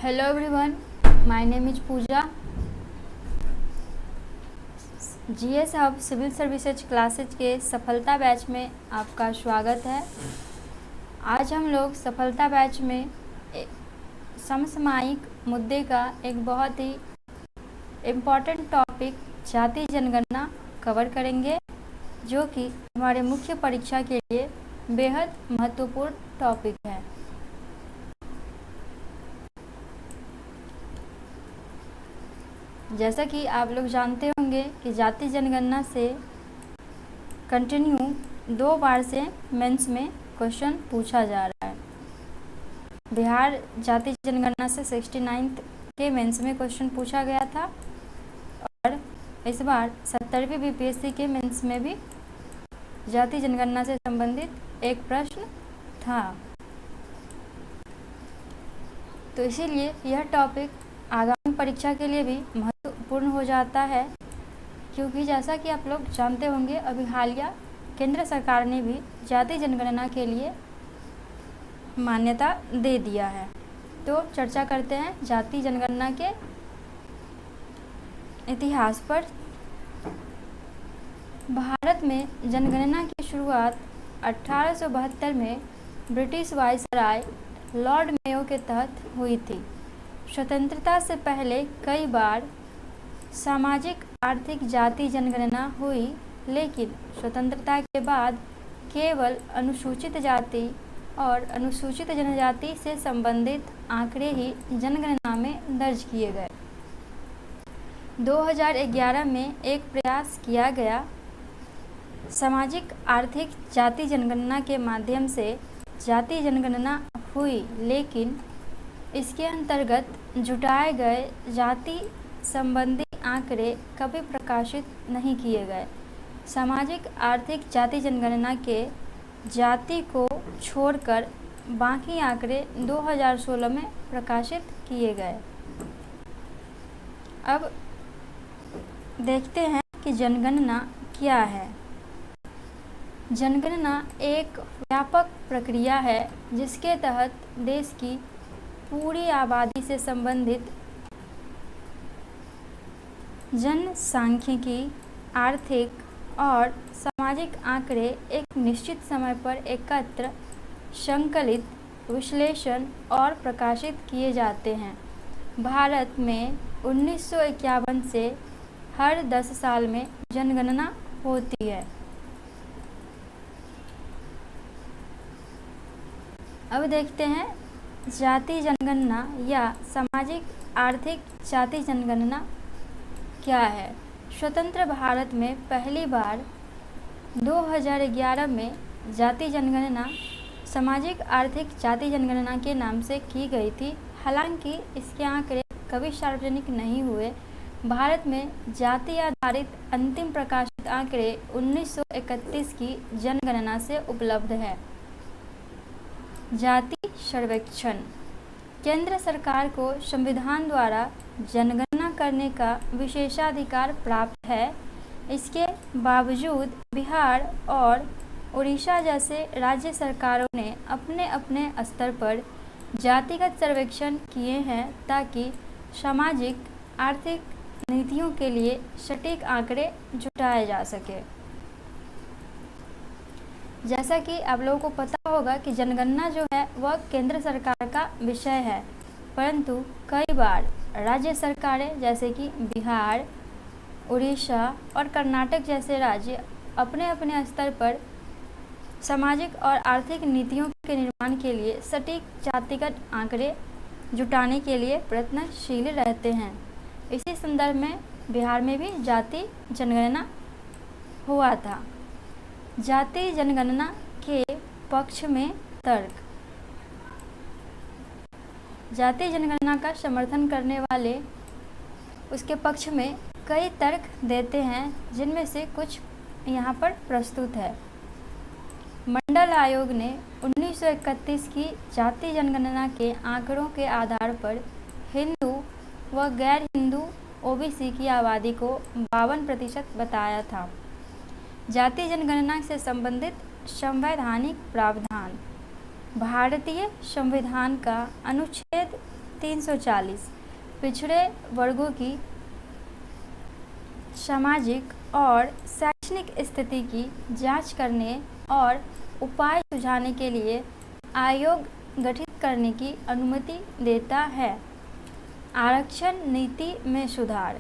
Hello everyone, my name is Pooja. GS hub civil services classes के सफलता batch में आपका स्वागत है। आज हम लोग सफलता बैच में समसामयिक मुद्दे का एक बहुत ही इम्पॉर्टेंट टॉपिक जाति जनगणना कवर करेंगे, जो कि हमारे मुख्य परीक्षा के लिए बेहद महत्वपूर्ण टॉपिक है। जैसा कि आप लोग जानते होंगे कि जाति जनगणना से कंटिन्यू 2 बार से मेंस में क्वेश्चन पूछा जा रहा है। बिहार जाति जनगणना से 69th के मेंस में क्वेश्चन पूछा गया था और इस बार 70वीं बीपीएससी के मेंस में भी जाति जनगणना से संबंधित एक प्रश्न था। तो इसीलिए यह टॉपिक आगामी परीक्षा के लिए भी महत्वपूर्ण हो जाता है, क्योंकि जैसा कि आप लोग जानते होंगे अभी हालिया केंद्र सरकार ने भी जाति जनगणना के लिए मान्यता दे दिया है। तो चर्चा करते हैं जाति जनगणना के इतिहास पर। भारत में जनगणना की शुरुआत 1872 में ब्रिटिश वायसराय लॉर्ड मेयो के तहत हुई थी। स्वतंत्रता से पहले कई बार सामाजिक आर्थिक जाति जनगणना हुई, लेकिन स्वतंत्रता के बाद केवल अनुसूचित जाति और अनुसूचित जनजाति से संबंधित आंकड़े ही जनगणना में दर्ज किए गए। 2011 में एक प्रयास किया गया। सामाजिक आर्थिक जाति जनगणना के माध्यम से जाति जनगणना हुई, लेकिन इसके अंतर्गत जुटाए गए जाति संबंधी आंकड़े कभी प्रकाशित नहीं किए गए। सामाजिक आर्थिक जाति जनगणना के जाति को छोड़कर बाकी आंकड़े 2016 में प्रकाशित किए गए। अब देखते हैं कि जनगणना क्या है। जनगणना एक व्यापक प्रक्रिया है जिसके तहत देश की पूरी आबादी से संबंधित जनसांख्यिकी, आर्थिक और सामाजिक आंकड़े एक निश्चित समय पर एकत्र, संकलित, विश्लेषण और प्रकाशित किए जाते हैं। भारत में 1951 से हर 10 साल में जनगणना होती है। अब देखते हैं जाति जनगणना या सामाजिक आर्थिक जाति जनगणना क्या है। स्वतंत्र भारत में पहली बार 2011 में जाति जनगणना सामाजिक आर्थिक जाति जनगणना के नाम से की गई थी। हालांकि इसके आंकड़े कभी सार्वजनिक नहीं हुए। भारत में जाति आधारित अंतिम प्रकाशित आंकड़े 1931 की जनगणना से उपलब्ध है। जाति सर्वेक्षण केंद्र सरकार को संविधान द्वारा जनगणना करने का विशेषाधिकार प्राप्त है। इसके बावजूद बिहार और उड़ीसा जैसे राज्य सरकारों ने अपने अपने स्तर पर जातिगत सर्वेक्षण किए हैं ताकि सामाजिक आर्थिक नीतियों के लिए सटीक आंकड़े जुटाए जा सके। जैसा कि आप लोगों को पता होगा कि जनगणना जो है वह केंद्र सरकार का विषय है, परंतु कई बार राज्य सरकारें जैसे कि बिहार, उड़ीसा और कर्नाटक जैसे राज्य अपने अपने स्तर पर सामाजिक और आर्थिक नीतियों के निर्माण के लिए सटीक जातिगत आंकड़े जुटाने के लिए प्रयत्नशील रहते हैं। इसी संदर्भ में बिहार में भी जाति जनगणना हुआ था। जाति जनगणना के पक्ष में तर्क। जाति जनगणना का समर्थन करने वाले उसके पक्ष में कई तर्क देते हैं, जिनमें से कुछ यहाँ पर प्रस्तुत है। मंडल आयोग ने 1931 की जाति जनगणना के आंकड़ों के आधार पर हिंदू व गैर हिंदू ओबीसी की आबादी को 52% बताया था। जाति जनगणना से संबंधित संवैधानिक प्रावधान। भारतीय संविधान का अनुच्छेद 340 पिछड़े वर्गों की सामाजिक और शैक्षणिक स्थिति की जांच करने और उपाय सुझाने के लिए आयोग गठित करने की अनुमति देता है। आरक्षण नीति में सुधार।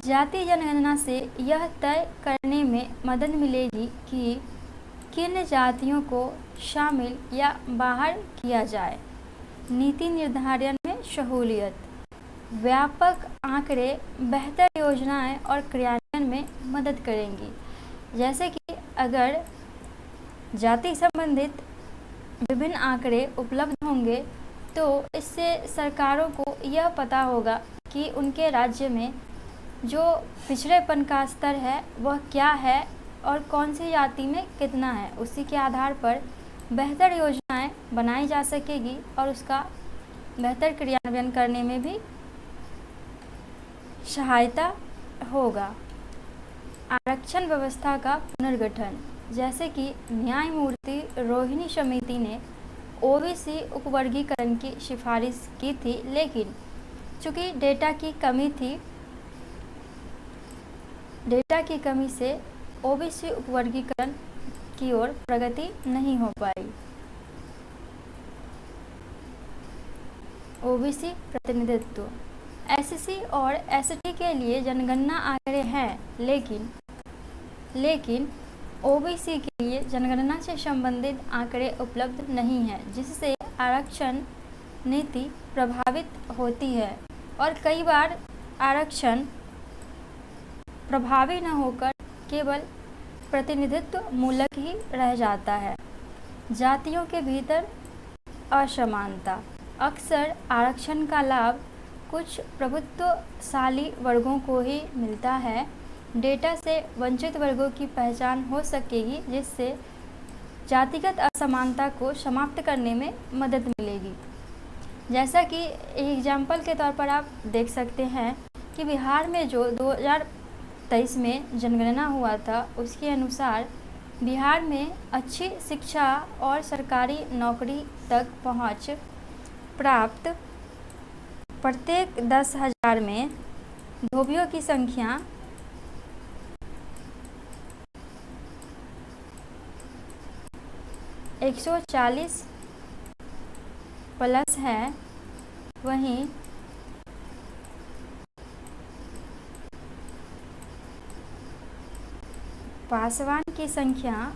जाति जनगणना से यह तय करने में मदद मिलेगी कि किन जातियों को शामिल या बाहर किया जाए। नीति निर्धारण में सहूलियत। व्यापक आंकड़े बेहतर योजनाएं और क्रियान्वयन में मदद करेंगी। जैसे कि अगर जाति संबंधित विभिन्न आंकड़े उपलब्ध होंगे तो इससे सरकारों को यह पता होगा कि उनके राज्य में जो पिछड़ेपन का स्तर है वह क्या है और कौन सी जाति में कितना है। उसी के आधार पर बेहतर योजनाएं बनाई जा सकेगी और उसका बेहतर क्रियान्वयन करने में भी सहायता होगा। आरक्षण व्यवस्था का पुनर्गठन। जैसे कि न्यायमूर्ति रोहिणी समिति ने ओबीसी उपवर्गीकरण की सिफारिश की थी, लेकिन चूँकि डेटा की कमी से ओबीसी उपवर्गीकरण की ओर प्रगति नहीं हो पाई। ओबीसी प्रतिनिधित्व। एससी और एसटी के लिए जनगणना आंकड़े हैं, लेकिन ओबीसी के लिए जनगणना से संबंधित आंकड़े उपलब्ध नहीं हैं, जिससे आरक्षण नीति प्रभावित होती है और कई बार आरक्षण प्रभावी न होकर केवल प्रतिनिधित्व मूलक ही रह जाता है। जातियों के भीतर असमानता। अक्सर आरक्षण का लाभ कुछ प्रभुत्वशाली वर्गों को ही मिलता है। डेटा से वंचित वर्गों की पहचान हो सकेगी, जिससे जातिगत असमानता को समाप्त करने में मदद मिलेगी। जैसा कि एग्जाम्पल के तौर पर आप देख सकते हैं कि बिहार में जो 2023 में जनगणना हुआ था, उसके अनुसार बिहार में अच्छी शिक्षा और सरकारी नौकरी तक पहुंच प्राप्त प्रत्येक 10,000 में धोबियों की संख्या 140 प्लस है। वहीं पासवान की संख्या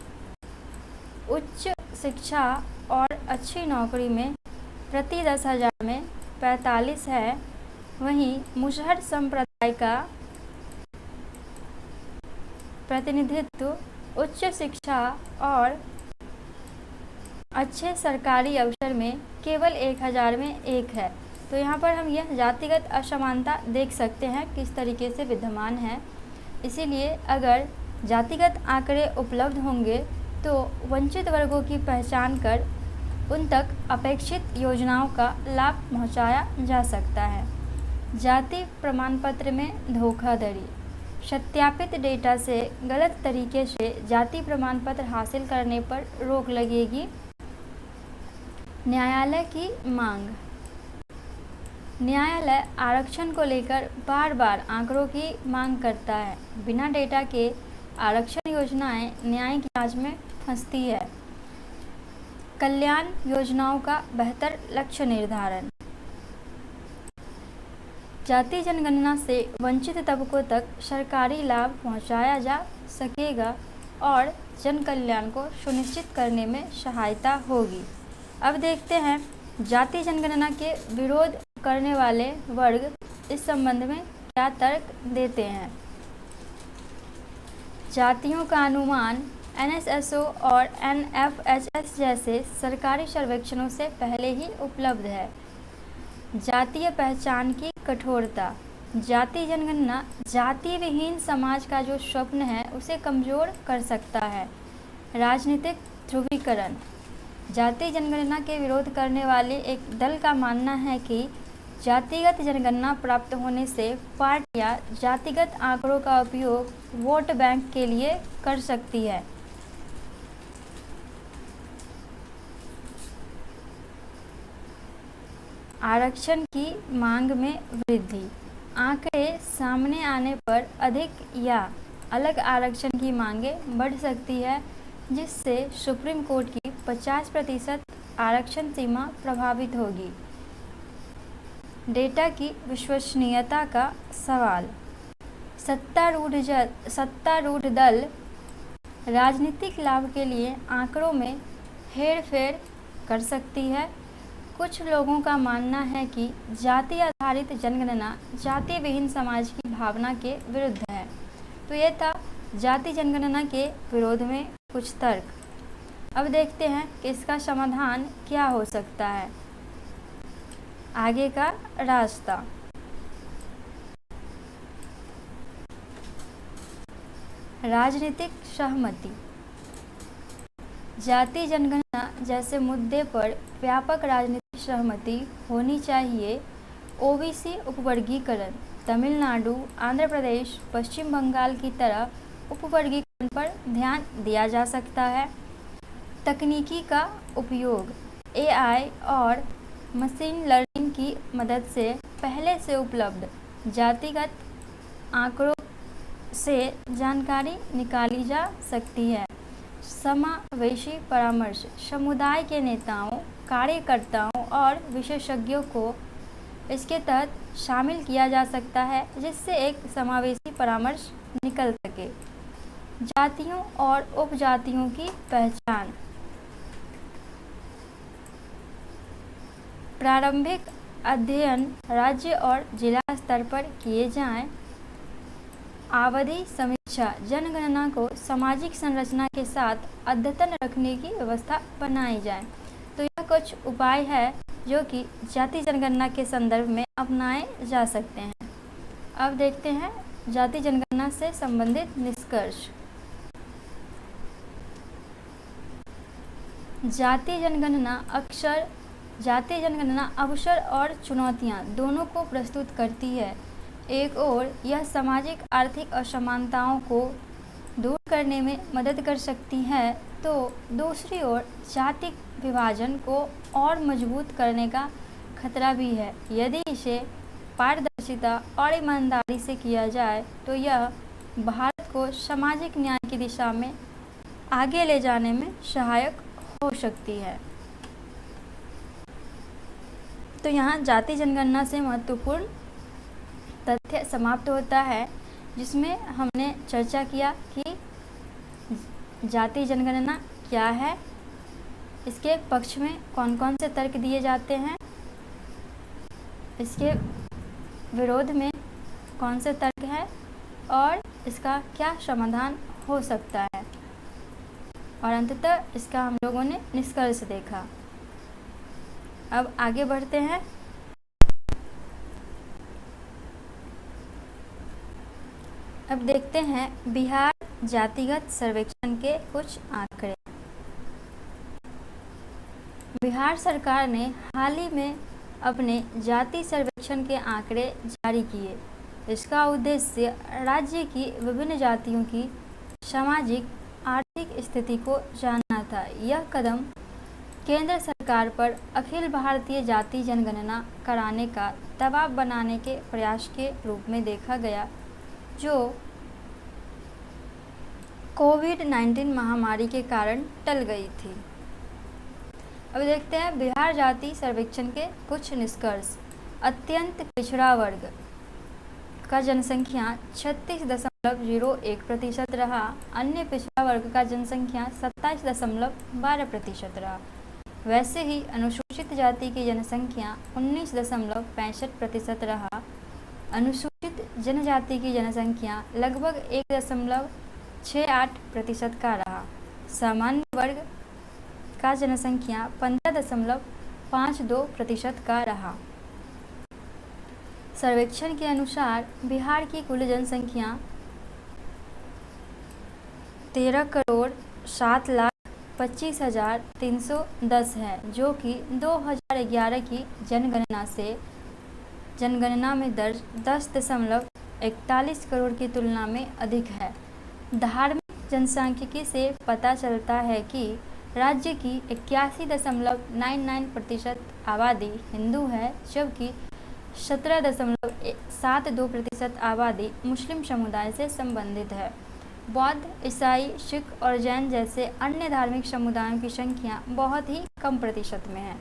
उच्च शिक्षा और अच्छी नौकरी में प्रति 10,000 में 45 है। वहीं मुसहर संप्रदाय का प्रतिनिधित्व उच्च शिक्षा और अच्छे सरकारी अवसर में केवल 1,000 में 1 है। तो यहाँ पर हम यह जातिगत असमानता देख सकते हैं किस तरीके से विद्यमान है। इसीलिए अगर जातिगत आंकड़े उपलब्ध होंगे तो वंचित वर्गों की पहचान कर उन तक अपेक्षित योजनाओं का लाभ पहुँचाया जा सकता है। जाति प्रमाण पत्र में धोखाधड़ी। सत्यापित डेटा से गलत तरीके से जाति प्रमाण पत्र हासिल करने पर रोक लगेगी। न्यायालय की मांग। न्यायालय आरक्षण को लेकर बार बार आंकड़ों की मांग करता है। बिना डेटा के आरक्षण योजनाएं न्यायिक जांच में फंसती है। कल्याण योजनाओं का बेहतर लक्ष्य निर्धारण। जाति जनगणना से वंचित तबकों तक सरकारी लाभ पहुंचाया जा सकेगा और जन कल्याण को सुनिश्चित करने में सहायता होगी। अब देखते हैं जाति जनगणना के विरोध करने वाले वर्ग इस संबंध में क्या तर्क देते हैं। जातियों का अनुमान एनएसएसओ और एनएफएचएस जैसे सरकारी सर्वेक्षणों से पहले ही उपलब्ध है। जातीय पहचान की कठोरता। जाति जनगणना जाति विहीन समाज का जो स्वप्न है उसे कमजोर कर सकता है। राजनीतिक ध्रुवीकरण। जाति जनगणना के विरोध करने वाले एक दल का मानना है कि जातिगत जनगणना प्राप्त होने से पार्टियां जातिगत आंकड़ों का उपयोग वोट बैंक के लिए कर सकती है। आरक्षण की मांग में वृद्धि। आंकड़े सामने आने पर अधिक या अलग आरक्षण की मांगें बढ़ सकती है, जिससे सुप्रीम कोर्ट की 50% आरक्षण सीमा प्रभावित होगी। डेटा की विश्वसनीयता का सवाल। सत्तारूढ़ दल राजनीतिक लाभ के लिए आंकड़ों में हेरफेर कर सकती है। कुछ लोगों का मानना है कि जाति आधारित जनगणना जाति विहीन समाज की भावना के विरुद्ध है। तो ये था जाति जनगणना के विरोध में कुछ तर्क। अब देखते हैं कि इसका समाधान क्या हो सकता है, आगे का रास्ता। राजनीतिक सहमति। जाति जनगणना जैसे मुद्दे पर व्यापक राजनीतिक सहमति होनी चाहिए। ओबीसी उपवर्गीकरण तमिलनाडु, आंध्र प्रदेश, पश्चिम बंगाल की तरह उपवर्गीकरण पर ध्यान दिया जा सकता है। तकनीकी का उपयोग। एआई और मशीन लर्निंग की मदद से पहले से उपलब्ध जातिगत आंकड़ों से जानकारी निकाली जा सकती है। समावेशी परामर्श। समुदाय के नेताओं, कार्यकर्ताओं और विशेषज्ञों को इसके तहत शामिल किया जा सकता है, जिससे एक समावेशी परामर्श निकल सके। जातियों और उपजातियों की पहचान। प्रारंभिक अध्ययन राज्य और जिला स्तर पर किए जाएं। आवधि समीक्षा। जनगणना को सामाजिक संरचना के साथ अद्यतन रखने की व्यवस्था बनाई जाए। तो यह कुछ उपाय है जो कि जाति जनगणना के संदर्भ में अपनाए जा सकते हैं। अब देखते हैं जाति जनगणना से संबंधित निष्कर्ष। जाति जनगणना अवसर और चुनौतियां दोनों को प्रस्तुत करती है। एक ओर यह सामाजिक आर्थिक असमानताओं को दूर करने में मदद कर सकती है, तो दूसरी ओर जाति विभाजन को और मजबूत करने का खतरा भी है। यदि इसे पारदर्शिता और ईमानदारी से किया जाए तो यह भारत को सामाजिक न्याय की दिशा में आगे ले जाने में सहायक हो सकती है। तो यहाँ जाति जनगणना से महत्वपूर्ण तथ्य समाप्त होता है, जिसमें हमने चर्चा किया कि जाति जनगणना क्या है, इसके पक्ष में कौन कौन से तर्क दिए जाते हैं, इसके विरोध में कौन से तर्क हैं और इसका क्या समाधान हो सकता है, और अंततः इसका हम लोगों ने निष्कर्ष देखा। अब आगे बढ़ते हैं। अब देखते हैं बिहार जातिगत सर्वेक्षण के कुछ आंकड़े। बिहार सरकार ने हाल ही में अपने जाति सर्वेक्षण के आंकड़े जारी किए। इसका उद्देश्य राज्य की विभिन्न जातियों की सामाजिक आर्थिक स्थिति को जानना था। यह कदम केंद्र सरकार पर अखिल भारतीय जाति जनगणना कराने का दबाव बनाने के प्रयास के रूप में देखा गया, जो कोविड-19 महामारी के कारण टल गई थी। अब देखते हैं बिहार जाति सर्वेक्षण के कुछ निष्कर्ष। अत्यंत पिछड़ा वर्ग का जनसंख्या 36.01% रहा। अन्य पिछड़ा वर्ग का जनसंख्या 27.12% रहा। वैसे ही अनुसूचित जाति की जनसंख्या 19.65% रहा। अनुसूचित जनजाति की जनसंख्या लगभग 1.68% का रहा। सामान्य वर्ग का जनसंख्या 15.52% का रहा। सर्वेक्षण के अनुसार बिहार की कुल जनसंख्या 13,07,25,310 है, जो कि 2011 की जनगणना में दर्ज 10.41 करोड़ की तुलना में अधिक है। धार्मिक जनसांख्यिकी से पता चलता है कि राज्य की 81.99% आबादी हिंदू है, जबकि 17.72% आबादी मुस्लिम समुदाय से संबंधित है। बौद्ध, ईसाई, सिख और जैन जैसे अन्य धार्मिक समुदायों की संख्या बहुत ही कम प्रतिशत में है।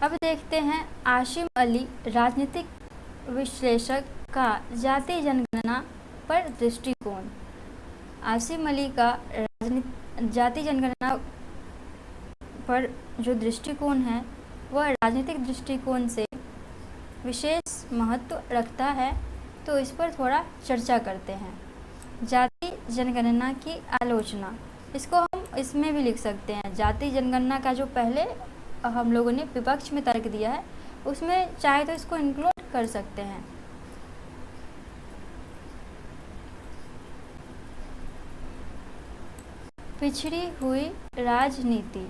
अब देखते हैं आसिम अली, राजनीतिक विश्लेषक, का जाति जनगणना पर दृष्टिकोण। आसिम अली का जाति जनगणना पर जो दृष्टिकोण है वह राजनीतिक दृष्टिकोण से विशेष महत्व रखता है, तो इस पर थोड़ा चर्चा करते हैं। जाति जनगणना की आलोचना, इसको हम इसमें भी लिख सकते हैं। जाति जनगणना का जो पहले हम लोगों ने विपक्ष में तर्क दिया है, उसमें चाहे तो इसको इंक्लूड कर सकते हैं। पिछड़ी हुई राजनीति।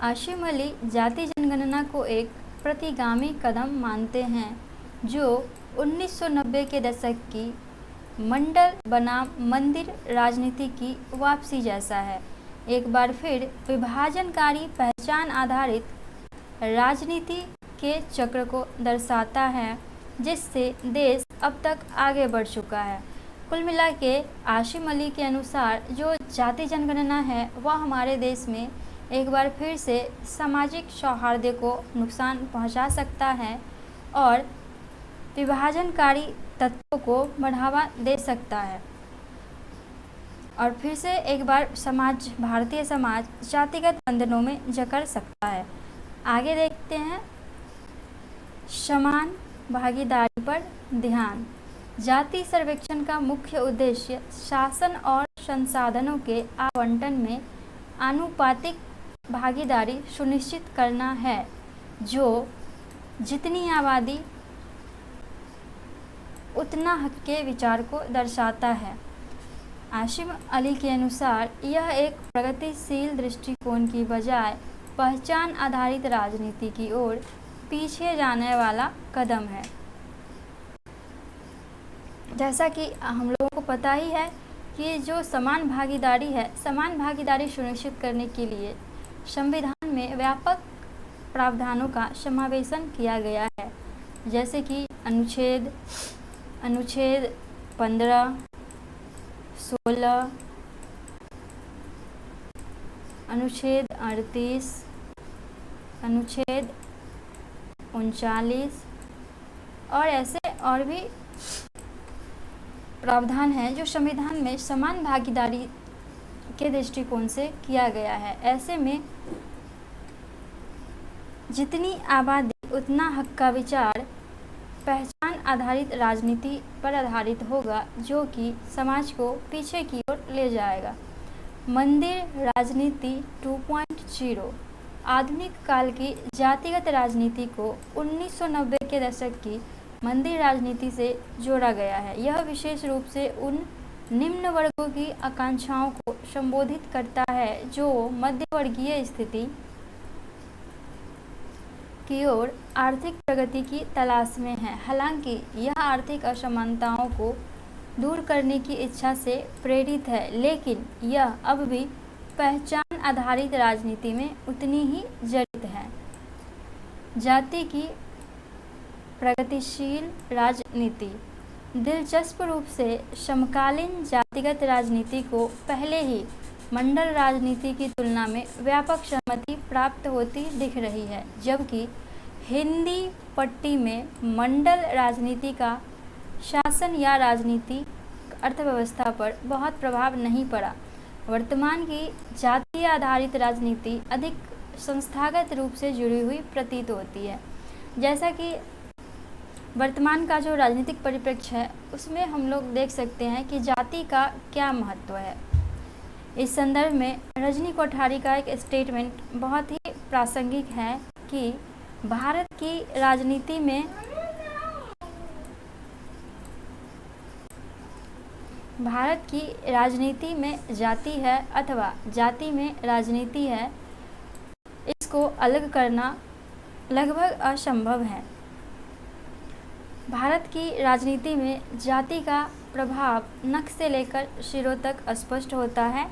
आसिम अली जाति जनगणना को एक प्रतिगामी कदम मानते हैं जो 1990 के दशक की मंडल बनाम मंदिर राजनीति की वापसी जैसा है। एक बार फिर विभाजनकारी पहचान आधारित राजनीति के चक्र को दर्शाता है जिससे देश अब तक आगे बढ़ चुका है। कुल मिला के आसिम अली के अनुसार जो जाति जनगणना है वह हमारे देश में एक बार फिर से सामाजिक सौहार्द को नुकसान पहुंचा सकता है और विभाजनकारी तत्वों को बढ़ावा दे सकता है और फिर से एक बार भारतीय समाज जातिगत बंधनों में जकड़ सकता है। आगे देखते हैं समान भागीदारी पर ध्यान। जाति सर्वेक्षण का मुख्य उद्देश्य शासन और संसाधनों के आवंटन में आनुपातिक भागीदारी सुनिश्चित करना है, जो जितनी आबादी उतना हक के विचार को दर्शाता है। आसिम अली के अनुसार यह एक प्रगतिशील दृष्टिकोण की बजाय पहचान आधारित राजनीति की ओर पीछे जाने वाला कदम है। जैसा कि हम लोगों को पता ही है कि जो समान भागीदारी है, समान भागीदारी सुनिश्चित करने के लिए संविधान में व्यापक प्रावधानों का समावेशन किया गया है, जैसे कि अनुच्छेद 15, 16, अनुच्छेद 38, अनुच्छेद 39 और ऐसे और भी प्रावधान हैं जो संविधान में समान भागीदारी के दृष्टिकोण से किया गया है। ऐसे में जितनी आबादी उतना हक का विचार पहचान आधारित राजनीति पर आधारित होगा, जो कि समाज को पीछे की ओर ले जाएगा। मंदिर राजनीति 2.0। आधुनिक काल की जातिगत राजनीति को 1990 के दशक की मंदिर राजनीति से जोड़ा गया है। यह विशेष रूप से उन निम्न वर्गों की आकांक्षाओं को संबोधित करता है जो मध्यवर्गीय स्थिति की ओर आर्थिक प्रगति की तलाश में है। हालांकि यह आर्थिक असमानताओं को दूर करने की इच्छा से प्रेरित है, लेकिन यह अब भी पहचान आधारित राजनीति में उतनी ही जड़ित है। जाति की प्रगतिशील राजनीति। दिलचस्प रूप से समकालीन जातिगत राजनीति को पहले ही मंडल राजनीति की तुलना में व्यापक सहमति प्राप्त होती दिख रही है, जबकि हिंदी पट्टी में मंडल राजनीति का शासन या राजनीतिक अर्थव्यवस्था पर बहुत प्रभाव नहीं पड़ा। वर्तमान की जातीय आधारित राजनीति अधिक संस्थागत रूप से जुड़ी हुई प्रतीत होती है। जैसा कि वर्तमान का जो राजनीतिक परिप्रेक्ष्य है उसमें हम लोग देख सकते हैं कि जाति का क्या महत्व है। इस संदर्भ में रजनी कोठारी का एक स्टेटमेंट बहुत ही प्रासंगिक है कि भारत की राजनीति में जाति है अथवा जाति में राजनीति है, इसको अलग करना लगभग असंभव है। भारत की राजनीति में जाति का प्रभाव नख से लेकर सिरों तक स्पष्ट होता है।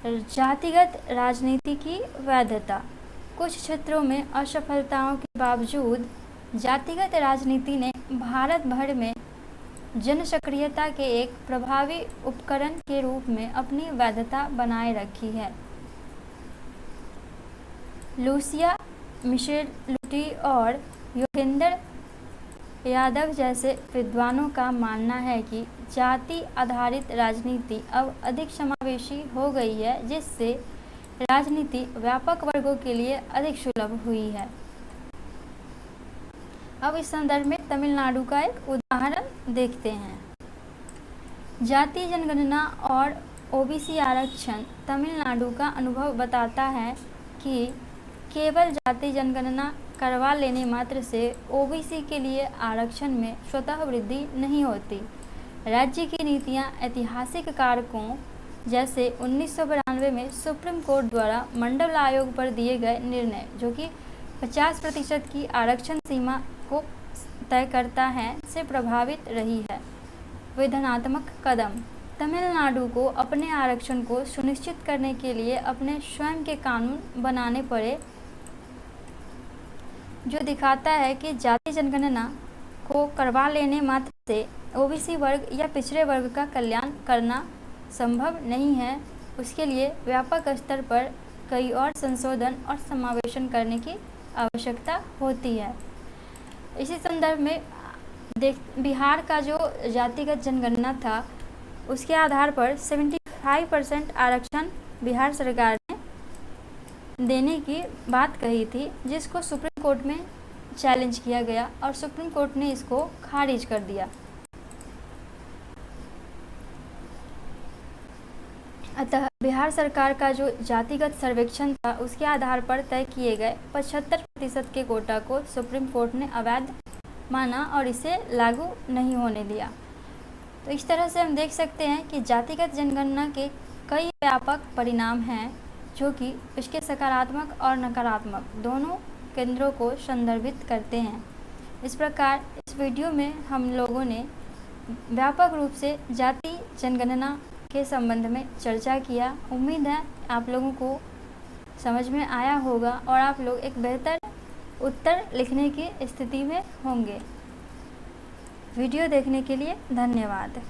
जातिगत राजनीति की वैधता। कुछ क्षेत्रों में असफलताओं के बावजूद जातिगत राजनीति ने भारत भर में जन सक्रियता के एक प्रभावी उपकरण के रूप में अपनी वैधता बनाए रखी है। लूसिया मिशेलुटी और योगेंद्र यादव जैसे विद्वानों का मानना है कि जाति आधारित राजनीति अब अधिक समावेशी हो गई है, जिससे राजनीति व्यापक वर्गों के लिए अधिक सुलभ हुई है। अब इस संदर्भ में तमिलनाडु का एक उदाहरण देखते हैं। जाति जनगणना और ओबीसी आरक्षण। तमिलनाडु का अनुभव बताता है कि केवल जाति जनगणना करवा लेने मात्र से ओबीसी के लिए आरक्षण में स्वतः वृद्धि नहीं होती। राज्य की नीतियां ऐतिहासिक कारकों जैसे 1992 में सुप्रीम कोर्ट द्वारा मंडल आयोग पर दिए गए निर्णय, जो कि 50% की आरक्षण सीमा को तय करता है, से प्रभावित रही है। विधानात्मक कदम। तमिलनाडु को अपने आरक्षण को सुनिश्चित करने के लिए अपने स्वयं के कानून बनाने पड़े, जो दिखाता है कि जाति जनगणना को करवा लेने मात्र से ओबीसी वर्ग या पिछड़े वर्ग का कल्याण करना संभव नहीं है। उसके लिए व्यापक स्तर पर कई और संशोधन और समावेशन करने की आवश्यकता होती है। इसी संदर्भ में बिहार का जो जातिगत जनगणना था, उसके आधार पर 75% आरक्षण बिहार सरकार ने देने की बात कही थी, जिसको सुप्रीम कोर्ट में चैलेंज किया गया और सुप्रीम कोर्ट ने इसको खारिज कर दिया। अतः बिहार सरकार का जो जातिगत सर्वेक्षण था, उसके आधार पर तय किए गए 75% के कोटा को सुप्रीम कोर्ट ने अवैध माना और इसे लागू नहीं होने दिया। तो इस तरह से हम देख सकते हैं कि जातिगत जनगणना के कई व्यापक परिणाम हैं, जो कि इसके सकारात्मक और नकारात्मक दोनों केंद्रों को संदर्भित करते हैं। इस प्रकार इस वीडियो में हम लोगों ने व्यापक रूप से जाति जनगणना के संबंध में चर्चा किया। उम्मीद है आप लोगों को समझ में आया होगा और आप लोग एक बेहतर उत्तर लिखने की स्थिति में होंगे। वीडियो देखने के लिए धन्यवाद।